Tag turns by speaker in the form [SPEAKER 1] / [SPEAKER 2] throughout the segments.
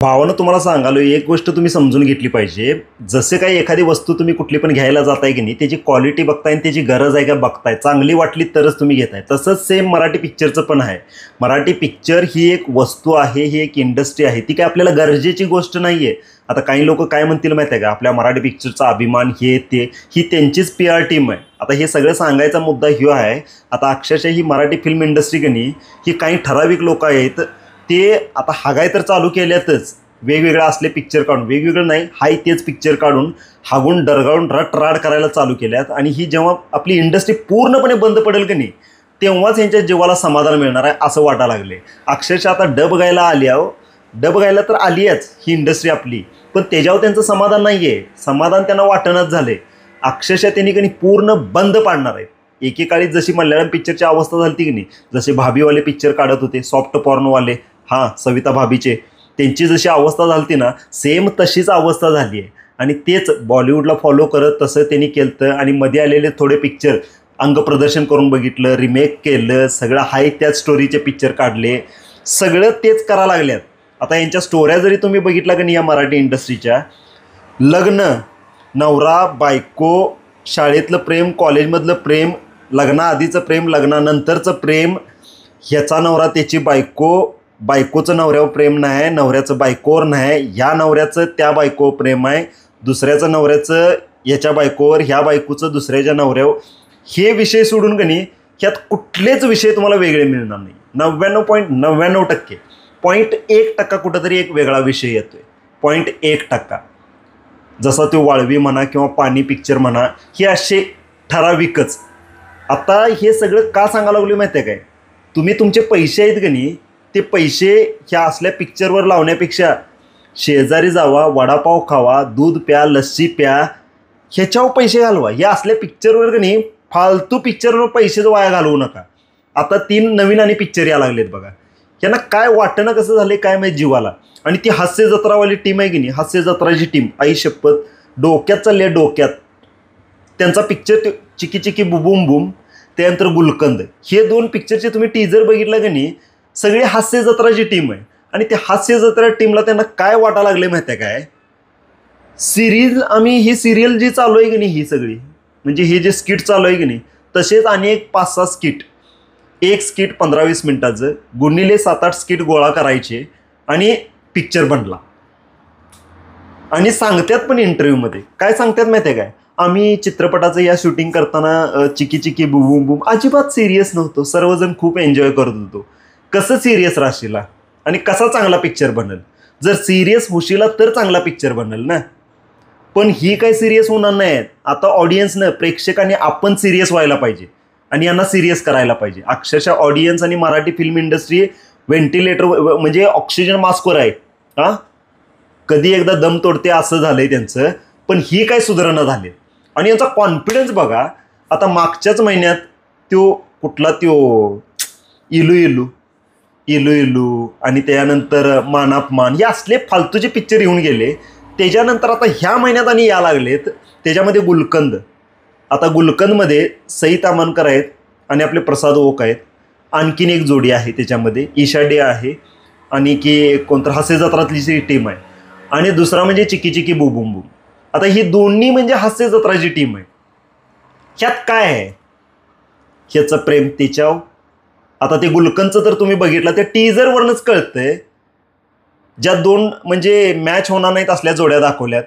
[SPEAKER 1] भावानं तुम्हाला सांगालो एक गोष्ट तुम्ही समजून घेतली पाहिजे. जसे काही एखादी वस्तू तुम्ही कुठली पण घ्यायला जाताय की नाही त्याची क्वालिटी बघताय आणि त्याची गरज आहे का बघताय. चांगली वाटली तरच तुम्ही घेताय. तसंच सेम मराठी पिक्चरचं पण आहे. मराठी पिक्चर ही एक वस्तू आहे, ही एक इंडस्ट्री आहे. ती काय आपल्याला गरजेची गोष्ट नाही आहे. आता काही लोक काय म्हणतील माहिती आहे का, आपल्या मराठी पिक्चरचा अभिमान हे ते, ही त्यांचीच PR टीम आहे. आता हे सगळं सांगायचा मुद्दा ह्यो आहे. आता अक्षरशः ही मराठी फिल्म इंडस्ट्री की नाही ही काही ठराविक लोक आहेत ते आता हागाय तर चालू केल्यातच. वेगवेगळं असले पिक्चर काढून, वेगवेगळं नाही हाय तेच पिक्चर काढून हागून डरगाळून रटराड करायला चालू केल्यात. आणि ही जेव्हा आपली इंडस्ट्री पूर्णपणे बंद पडेल की नाही तेव्हाच यांच्या जीवाला समाधान मिळणार आहे असं वाटायला लागले. अक्षरशः आता डब गायला आली आहे, डब गायला तर आली आहेच ही इंडस्ट्री आपली, पण त्याच्यावर त्यांचं समाधान नाही आहे. समाधान त्यांना वाटणंच झाले. अक्षरशः त्यांनी की नाही पूर्ण बंद पाडणार आहेत. एकेकाळी जशी मल्याळम पिक्चरची अवस्था झाली की नाही, जसे भाभीवाले पिक्चर काढत होते सॉफ्ट पॉर्नवाले, हां सविता भाभीचे, त्यांची जशी अवस्था झाली ना सेम तशीच अवस्था झाली आहे. आणि तेच बॉलिवूडला फॉलो करत तसं त्यांनी केलं. आणि मध्ये आलेले थोडे पिक्चर अंगप्रदर्शन करून बघितलं, रिमेक केलं, सगळं हाय त्याच स्टोरीचे पिक्चर काढले, सगळं तेच करायला लागल्यात. आता यांच्या स्टोऱ्या जरी तुम्ही बघितला की नाही या मराठी इंडस्ट्रीच्या, लग्न, नवरा बायको, शाळेतलं प्रेम, कॉलेजमधलं प्रेम, लग्नाआधीचं प्रेम, लग्नानंतरचं प्रेम, ह्याचा नवरा त्याची बायको, बायकोचं नवऱ्यावर प्रेम नाही, नवऱ्याचं बायकोवर नाही, ह्या नवऱ्याचं त्या बायकोवर प्रेम आहे, दुसऱ्याचं नवऱ्याचं ह्याच्या बायकोवर, ह्या बायकोचं दुसऱ्याच्या नवऱ्यावर. हे विषय सोडून की नाही ह्यात कुठलेच विषय तुम्हाला वेगळे मिळणार नाही. 99.99% 0.1% कुठंतरी एक वेगळा विषय येतोय. 0.1%. जसा तो वाळवी म्हणा किंवा पाणी पिक्चर म्हणा, हे असे ठराविकच. आता हे सगळं का सांगायला लागलो माहिती आहे काय, तुम्ही तुमचे पैसे आहेत की नाही ते पैसे ह्या असल्या पिक्चरवर लावण्यापेक्षा शेजारी जावा, वडापाव खावा, दूध प्या, लस्सी प्या, ह्याच्यावर पैसे घालवा. या असल्या पिक्चरवर की नाही फालतू पिक्चरवर पैसे वाया घालवू नका. आता 3 नवीन आणि पिक्चर या लागलेत बघा. यांना काय वाटणं कसं झालं काय माहिती जीवाला. आणि ती हास्य जत्रावाली टीम आहे की नाही, हास्य जत्राची टीम, आई शपथ डोक्यात चालली आहे डोक्यात. त्यांचा पिक्चर चिकी चिकी बुबूम बूम, त्यानंतर गुलकंद, हे 2 पिक्चरचे तुम्ही टीजर बघितलं की नाही सगळी हास्य जत्राची टीम आहे. आणि त्या हास्य जत्रा टीमला त्यांना काय वाटायला लागले माहिती आहे काय, सिरीज आम्ही ही सिरियल जी चालू आहे की नाही ही सगळी म्हणजे हे जे स्किट चालू आहे की नाही तसेच आणि एक 5-6 स्किट, एक स्किट 15-20 मिनिटाचं गुणिले 7-8 स्किट गोळा करायचे आणि पिक्चर बनला. आणि सांगतात पण इंटरव्ह्यूमध्ये काय सांगतात माहिती आहे काय, आम्ही चित्रपटाचं या शूटिंग करताना चिकी चिकी बुबूम बूम अजिबात सिरियस नव्हतो, सर्वजण खूप एन्जॉय करत होतो. कसं सिरियस राहशीला आणि कसा चांगला पिक्चर बनेल, जर सिरियस होशीला तर चांगला पिक्चर बनेल ना. पण ही काही सिरियस होणार नाही. आता ऑडियन्सनं, प्रेक्षकांनी आपण सिरियस व्हायला पाहिजे आणि यांना सिरियस करायला पाहिजे. अक्षरशः ऑडियन्स आणि मराठी फिल्म इंडस्ट्री व्हेंटिलेटर म्हणजे ऑक्सिजन मास्कवर आहे. हां कधी एकदा दम तोडते असं झालंय त्यांचं. पण ही काय सुधारणा झाली. आणि यांचा कॉन्फिडन्स बघा. आता मागच्याच महिन्यात तो कुठला तो इलू इलू इलू इलू आणि त्यानंतर मानापमान हे असले फालतूचे पिक्चर येऊन गेले. त्याच्यानंतर आता ह्या महिन्यात आणि या लागलेत त्याच्यामध्ये गुलकंद. आता गुलकंदमध्ये सई तामणकर आहेत आणि आपले प्रसाद ओक आहेत. आणखीन एक जोडी आहे त्याच्यामध्ये, ईशा डे आहे आणि की कोणतं हास्य जत्रातली जी टीम आहे. आणि दुसरा म्हणजे चिकी चिकी बुबूम बूम. आता ही दोन्ही म्हणजे हास्य जत्राची टीम आहे. ह्यात काय आहे, ह्याचं प्रेम त्याच्यावर. आता ते गुलकंदचं तर तुम्ही बघितलं त्या टीजरवरनंच कळतंय. ज्या 2 म्हणजे मॅच होणार नाहीत असल्या जोड्या दाखवल्यात.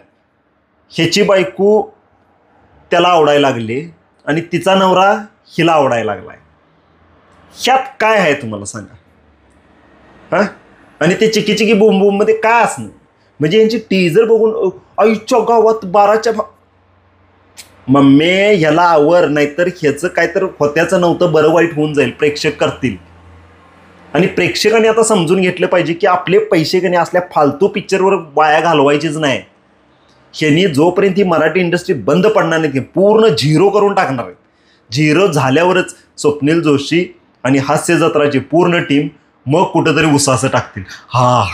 [SPEAKER 1] ह्याची बायको त्याला आवडायला लागली आणि तिचा नवरा हिला आवडायला लागलाय. ह्यात काय आहे तुम्हाला सांगा. हां आणि ते चिकी चिकी बुम बूममध्ये काय असणं म्हणजे यांची टीजर बघून आईच्या गावात 12च्या मम्मी ह्याला आवर, नाहीतर ह्याचं काय तर होत्याचं नव्हतं बरं वाईट होऊन जाईल, प्रेक्षक करतील. आणि प्रेक्षकांनी आता समजून घेतलं पाहिजे की आपले पैसे कधी असल्या फालतू पिक्चरवर वाया घालवायचेच नाही. ह्यांनी जोपर्यंत ही मराठी इंडस्ट्री बंद पडणार नाही पूर्ण झिरो करून टाकणार आहेत. झिरो झाल्यावरच स्वप्नील जोशी आणि हास्य जत्राची पूर्ण टीम मग कुठंतरी उसासं टाकतील. हा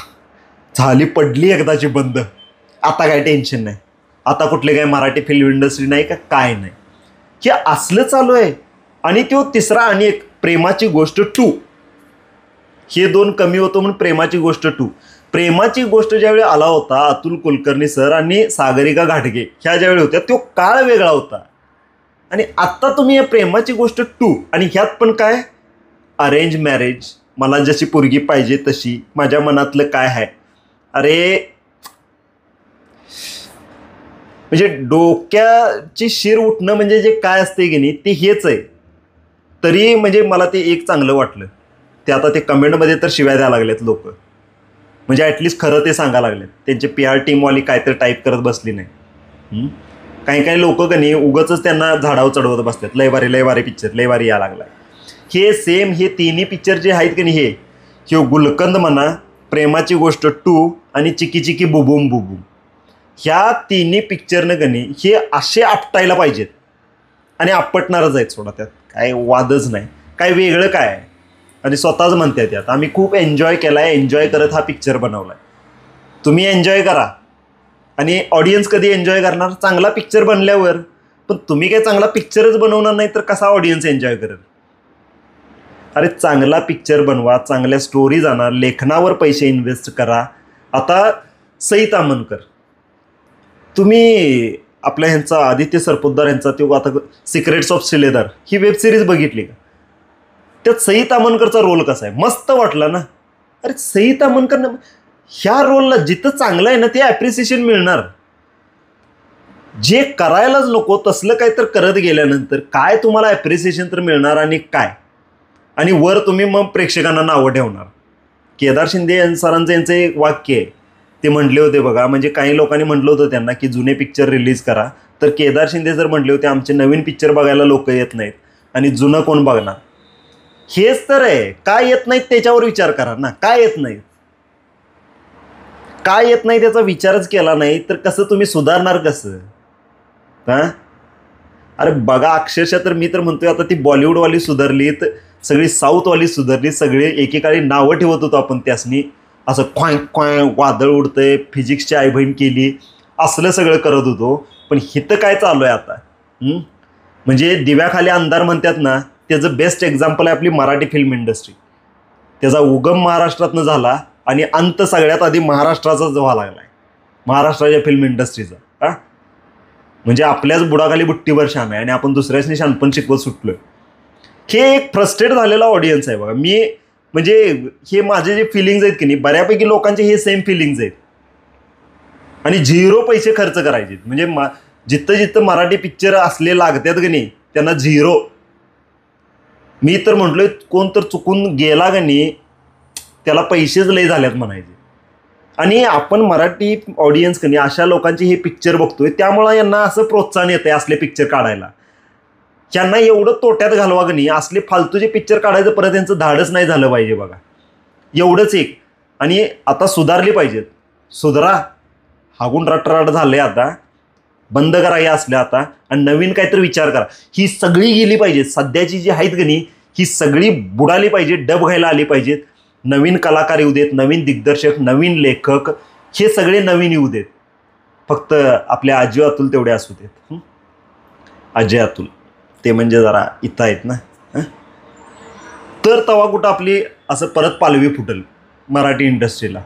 [SPEAKER 1] झाली पडली एकदाची बंद, आता काय टेन्शन नाही, आता कुठले काय मराठी फिल्म इंडस्ट्री नाही का काय नाही. हे असलं चालू आहे. आणि तो तिसरा आणि एक प्रेमाची गोष्ट 2, हे 2 कमी होतो म्हणून प्रेमाची गोष्ट 2. प्रेमाची गोष्ट ज्यावेळी आला होता अतुल कुलकर्णी सर आणि सागरिका घाटगे ह्या ज्यावेळी होत्या तो काळ वेगळा होता. आणि आत्ता तुम्ही या प्रेमाची गोष्ट 2 आणि ह्यात पण काय अरेंज मॅरेज, मला जशी पोरगी पाहिजे तशी, माझ्या मनातलं काय आहे. अरे म्हणजे डोक्याची शिर उठणं म्हणजे जे काय असते की नाही ते हेच आहे. तरी म्हणजे मला ते एक चांगलं वाटलं ते आता ते कमेंटमध्ये तर शिव्या द्यायला लागलेत लोक. म्हणजे ॲटलिस्ट खरं ते सांगायला लागलेत. त्यांचे PR टीमवाली काहीतरी टाईप करत बसली नाही. काही काही लोक का नाही उगाच त्यांना झाडावर चढवत बसतात. लय भारी पिक्चर लय भारी या लागला. हे सेम हे तिन्ही पिक्चर जे आहेत की नाही हे गुलकंद म्हणा, प्रेमाची गोष्ट 2 आणि चिकी चिकी बुबुम बुबुम ह्या तिन्ही पिक्चरनं का नाही हे असे आपटायला पाहिजेत आणि आपटणारच आहेत. सोडा त्यात काय वादच नाही. काय वेगळं काय आहे. आणि स्वतःच म्हणतात यात आम्ही खूप एन्जॉय केला आहे, एन्जॉय करत हा पिक्चर बनवला आहे. तुम्ही एन्जॉय करा. आणि ऑडियन्स कधी एन्जॉय करणार चांगला पिक्चर बनल्यावर. पण तुम्ही काय चांगला पिक्चरच बनवणार नाही तर कसा ऑडियन्स एन्जॉय करेल. अरे चांगला पिक्चर बनवा, चांगल्या स्टोरीज आणा, लेखनावर पैसे इन्व्हेस्ट करा. आता सई तामणकर, तुम्ही आपल्या ह्यांचा आदित्य सरपोतदार यांचा तो आता सिक्रेट्स ऑफ शिलेदार ही वेब सिरीज बघितली का? त्यात सई तामणकरचा रोल कसा आहे, मस्त वाटला ना. अरे सई तामणकर ह्या रोलला जिथं चांगलं आहे ना ते ॲप्रिसिएशन मिळणार. जे करायलाच नको तसलं काय तर करत गेल्यानंतर काय तुम्हाला ॲप्रिसिएशन तर मिळणार आणि काय. आणि वर तुम्ही मग प्रेक्षकांना नावं ठेवणार. केदार शिंदे सरांचं यांचं एक वाक्य आहे ते म्हटले होते बघा. म्हणजे काही लोकांनी म्हटलं होतं त्यांना की जुने पिक्चर रिलीज करा. तर केदार शिंदे जर म्हटले होते आमचे नवीन पिक्चर बघायला लोक येत नाहीत आणि जुनं कोण बघणार. हेच तर आहे. काय येत नाहीत त्याच्यावर विचार करा ना. काय येत नाही, काय येत नाही त्याचा विचारच केला नाही तर कसं तुम्ही सुधारणार कसं. हां अरे बघा अक्षरशः तर मी तर म्हणतोय आता ती बॉलिवूडवाली सुधारली तर सगळी साऊथवाली सुधारली. सगळे एकेकाळी नावं ठेवत होतो आपण त्यासनी. असं क्वाय क्वाय वादळ उडतंय, फिजिक्सची आई बहीण केली, असलं सगळं करत होतो. पण हिथं काय चालू आहे आता. म्हणजे दिव्याखाली अंधार म्हणतात ना त्याचं बेस्ट एक्झाम्पल आहे आपली मराठी फिल्म इंडस्ट्री. त्याचा उगम महाराष्ट्रातनं झाला आणि अंत सगळ्यात आधी महाराष्ट्राचाच व्हावा लागला आहे, महाराष्ट्राच्या फिल्म इंडस्ट्रीचा. हां म्हणजे आपल्याच बुडाखाली बुट्टीवर शान आहे आणि आपण दुसऱ्याच शानपण शिकवत सुटलो. हे एक फ्रस्ट्रेट झालेला ऑडियन्स आहे बघा. मी म्हणजे हे माझे जे फिलिंग्ज आहेत की नाही बऱ्यापैकी लोकांचे हे सेम फिलिंग्ज आहेत. आणि 0 पैसे खर्च करायचे. म्हणजे जिथं जिथं मराठी पिक्चर असले लागतात की नाही त्यांना 0. मी तर म्हटलोय कोण तर चुकून गेला का नाही त्याला पैसेच लय झाल्यात म्हणायचे. आणि आपण मराठी ऑडियन्स का नाही अशा लोकांचे हे पिक्चर बघतोय त्यामुळं यांना असं प्रोत्साहन येतं आहे असले पिक्चर काढायला. त्यांना एवढं तोट्यात घालवा का नाही असले फालतूचे पिक्चर काढायचं परत त्यांचं धाडच नाही झालं पाहिजे बघा. एवढंच एक. आणि आता सुधारली पाहिजेत. सुधारा. हागून रटराट झाले आता. बंद करा हे असल्या आता आणि नवीन काहीतरी विचार करा. ही सगळी गेली पाहिजेत. सध्याची जी आहेत की नाही ही सगळी बुडाली पाहिजे, डब घ्यायला आली पाहिजेत. नवीन कलाकार येऊ देत, नवीन दिग्दर्शक, नवीन लेखक, हे सगळे नवीन येऊ देत. फक्त आपले अजय अतुल तेवढे असू देत. अजय अतुल ते म्हणजे जरा इथं आहेत ना. तर तेव्हा कुठं आपली असं परत पालवी फुटल मराठी इंडस्ट्रीला.